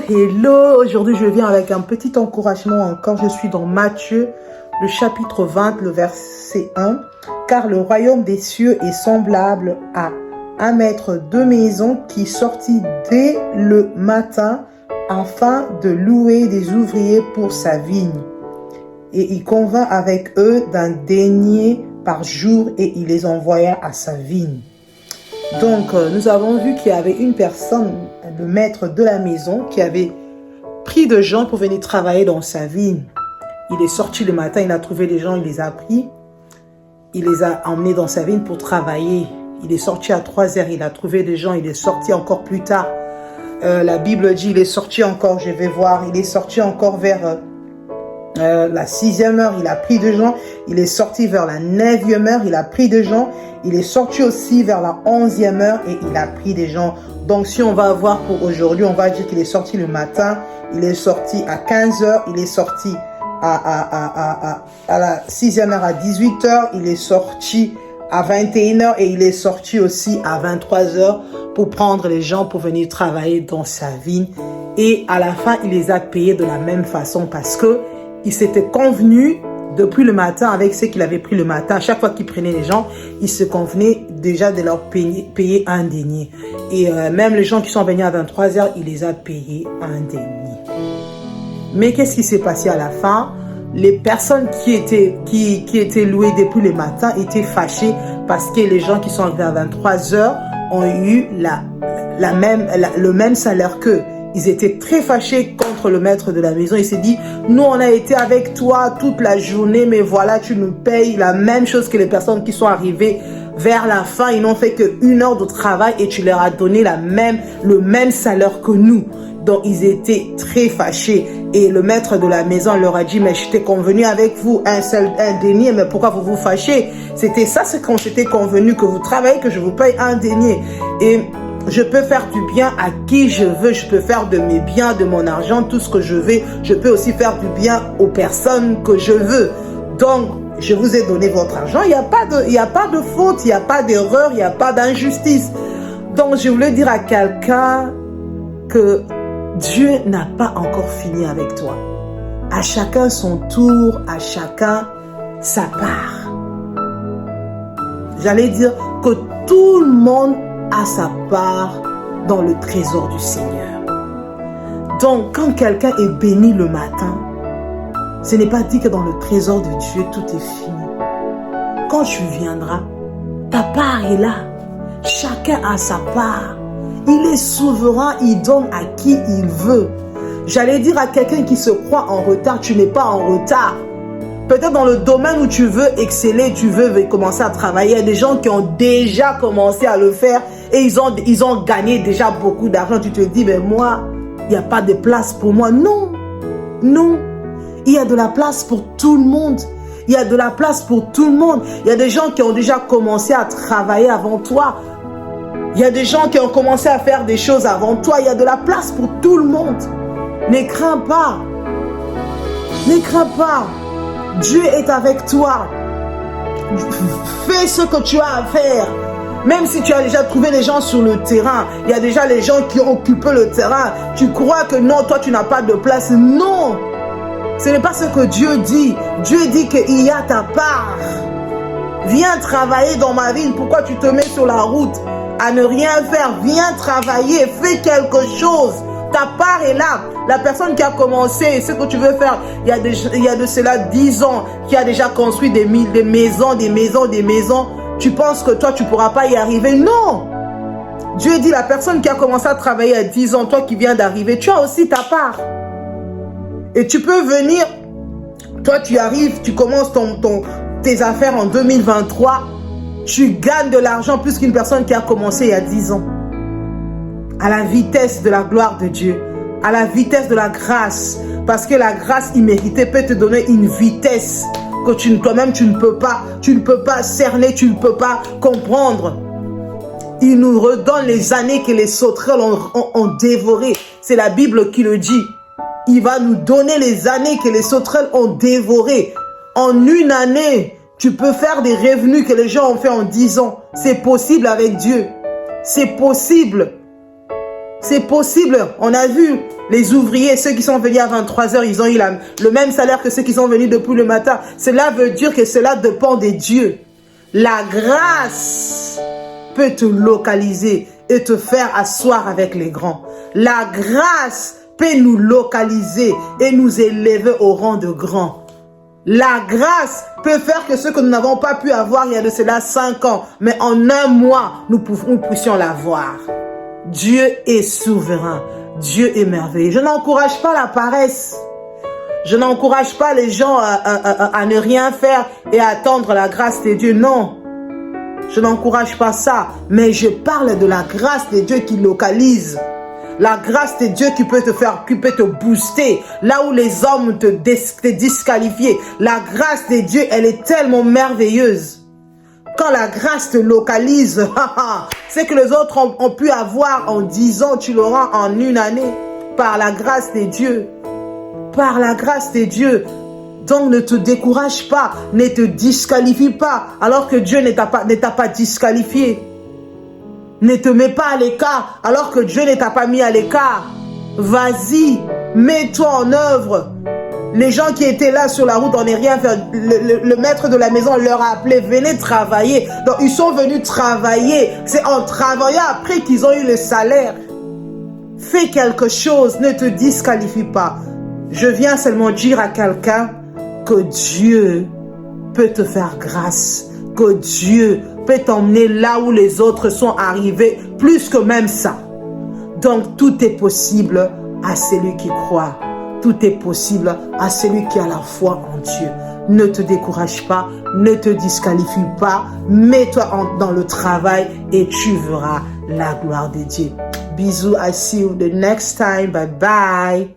Hello, aujourd'hui je viens avec un petit encouragement encore. Je suis dans Matthieu, le chapitre 20, le verset 1. Car le royaume des cieux est semblable à un maître de maison qui sortit dès le matin afin de louer des ouvriers pour sa vigne. Et il convint avec eux d'un denier par jour et il les envoya à sa vigne. Donc, nous avons vu qu'il y avait une personne, le maître de la maison, qui avait pris de gens pour venir travailler dans sa vigne. Il est sorti le matin, il a trouvé des gens, il les a pris. Il les a emmenés dans sa vigne pour travailler. Il est sorti à 3 heures, il a trouvé des gens, il est sorti encore plus tard. La Bible dit, il est sorti encore, je vais voir, il est sorti encore vers la 6e heure, il a pris des gens. Il est sorti vers la 9e heure, il a pris des gens. Il est sorti aussi vers la 11e heure et il a pris des gens. Donc, si on va voir pour aujourd'hui, on va dire qu'il est sorti le matin. Il est sorti à 15 heures. Il est sorti à la 6e heure à 18 heures. Il est sorti à 21 heures et il est sorti aussi à 23 heures pour prendre les gens pour venir travailler dans sa vigne. Et à la fin, il les a payés de la même façon parce que il s'était convenu depuis le matin avec ceux qu'il avait pris le matin. À chaque fois qu'il prenait les gens, il se convenait déjà de leur payer un denier. Et même les gens qui sont venus à 23 heures, il les a payés un denier. Mais qu'est-ce qui s'est passé à la fin? Les personnes qui étaient louées depuis le matin étaient fâchées parce que les gens qui sont arrivés à 23 heures ont eu le même salaire qu'eux. Ils étaient très fâchés contre le maître de la maison. Il s'est dit, nous on a été avec toi toute la journée, mais voilà, tu nous payes la même chose que les personnes qui sont arrivées vers la fin. Ils n'ont fait qu'1 heure de travail et tu leur as donné le même salaire que nous. Donc ils étaient très fâchés. Et le maître de la maison leur a dit, mais j'étais convenu avec vous un denier, mais pourquoi vous vous fâchez? C'était ça ce qu'on s'était convenu, que vous travaillez, que je vous paye un denier. Et je peux faire du bien à qui je veux. Je peux faire de mes biens, de mon argent, tout ce que je veux. Je peux aussi faire du bien aux personnes que je veux. Donc, je vous ai donné votre argent. Il n'y a pas de faute, il n'y a pas d'erreur, il n'y a pas d'injustice. Donc, je voulais dire à quelqu'un que Dieu n'a pas encore fini avec toi. À chacun son tour, à chacun sa part. J'allais dire que tout le monde à sa part dans le trésor du Seigneur. Donc, quand quelqu'un est béni le matin, ce n'est pas dit que dans le trésor de Dieu, tout est fini. Quand tu viendras, ta part est là. Chacun a sa part. Il est souverain, il donne à qui il veut. J'allais dire à quelqu'un qui se croit en retard, tu n'es pas en retard. Peut-être dans le domaine où tu veux exceller, tu veux commencer à travailler. Il y a des gens qui ont déjà commencé à le faire et ils ont gagné déjà beaucoup d'argent. Tu te dis, mais moi, il n'y a pas de place pour moi. Non, non. Il y a de la place pour tout le monde. Il y a de la place pour tout le monde. Il y a des gens qui ont déjà commencé à travailler avant toi. Il y a des gens qui ont commencé à faire des choses avant toi. Il y a de la place pour tout le monde. Ne crains pas. Ne crains pas. Dieu est avec toi. Fais ce que tu as à faire. Même si tu as déjà trouvé les gens sur le terrain, il y a déjà les gens qui ont occupé le terrain. Tu crois que non, toi tu n'as pas de place. Non, ce n'est pas ce que Dieu dit. Dieu dit qu'il y a ta part. Viens travailler dans ma ville. Pourquoi tu te mets sur la route à ne rien faire? Viens travailler, fais quelque chose. Ta part est là. La personne qui a commencé ce que tu veux faire, il y a de cela 10 ans, qui a déjà construit des maisons. Tu penses que toi, tu ne pourras pas y arriver? Non! Dieu dit, la personne qui a commencé à travailler à 10 ans, toi qui viens d'arriver, tu as aussi ta part. Et tu peux venir, toi tu arrives, tu commences tes affaires en 2023, tu gagnes de l'argent plus qu'une personne qui a commencé il y a 10 ans. À la vitesse de la gloire de Dieu, à la vitesse de la grâce, parce que la grâce imméritée peut te donner une vitesse que toi-même tu ne peux pas cerner, tu ne peux pas comprendre. Il nous redonne les années que les sauterelles ont dévorées. C'est la Bible qui le dit. Il va nous donner les années que les sauterelles ont dévorées. En une année, tu peux faire des revenus que les gens ont fait en 10 ans. C'est possible avec Dieu. C'est possible. C'est possible. On a vu les ouvriers, ceux qui sont venus à 23 heures, ils ont eu le même salaire que ceux qui sont venus depuis le matin. Cela veut dire que cela dépend de Dieu. La grâce peut te localiser et te faire asseoir avec les grands. La grâce peut nous localiser et nous élever au rang de grands. La grâce peut faire que ce que nous n'avons pas pu avoir il y a de cela 5 ans, mais en un mois, nous puissions l'avoir. Dieu est souverain. Dieu est merveilleux. Je n'encourage pas la paresse. Je n'encourage pas les gens à ne rien faire et à attendre la grâce de Dieu. Non. Je n'encourage pas ça. Mais je parle de la grâce de Dieu qui localise. La grâce de Dieu qui peut te booster. Là où les hommes te disqualifient. La grâce de Dieu, elle est tellement merveilleuse. Quand la grâce te localise, c'est que les autres ont pu avoir en 10 ans, tu l'auras en 1 année. Par la grâce de Dieu. Par la grâce de Dieu. Donc ne te décourage pas, ne te disqualifie pas, alors que Dieu ne t'a pas disqualifié. Ne te mets pas à l'écart, alors que Dieu ne t'a pas mis à l'écart. Vas-y, mets-toi en œuvre. Les gens qui étaient là sur la route, on n'est rien fait. Le maître de la maison leur a appelé, venez travailler. Donc ils sont venus travailler. C'est en travaillant après qu'ils ont eu le salaire. Fais quelque chose, ne te disqualifie pas. Je viens seulement dire à quelqu'un que Dieu peut te faire grâce. Que Dieu peut t'emmener là où les autres sont arrivés, plus que même ça. Donc tout est possible à celui qui croit. Tout est possible à celui qui a la foi en Dieu. Ne te décourage pas, ne te disqualifie pas, mets-toi dans le travail et tu verras la gloire de Dieu. Bisous, I see you the next time, bye bye.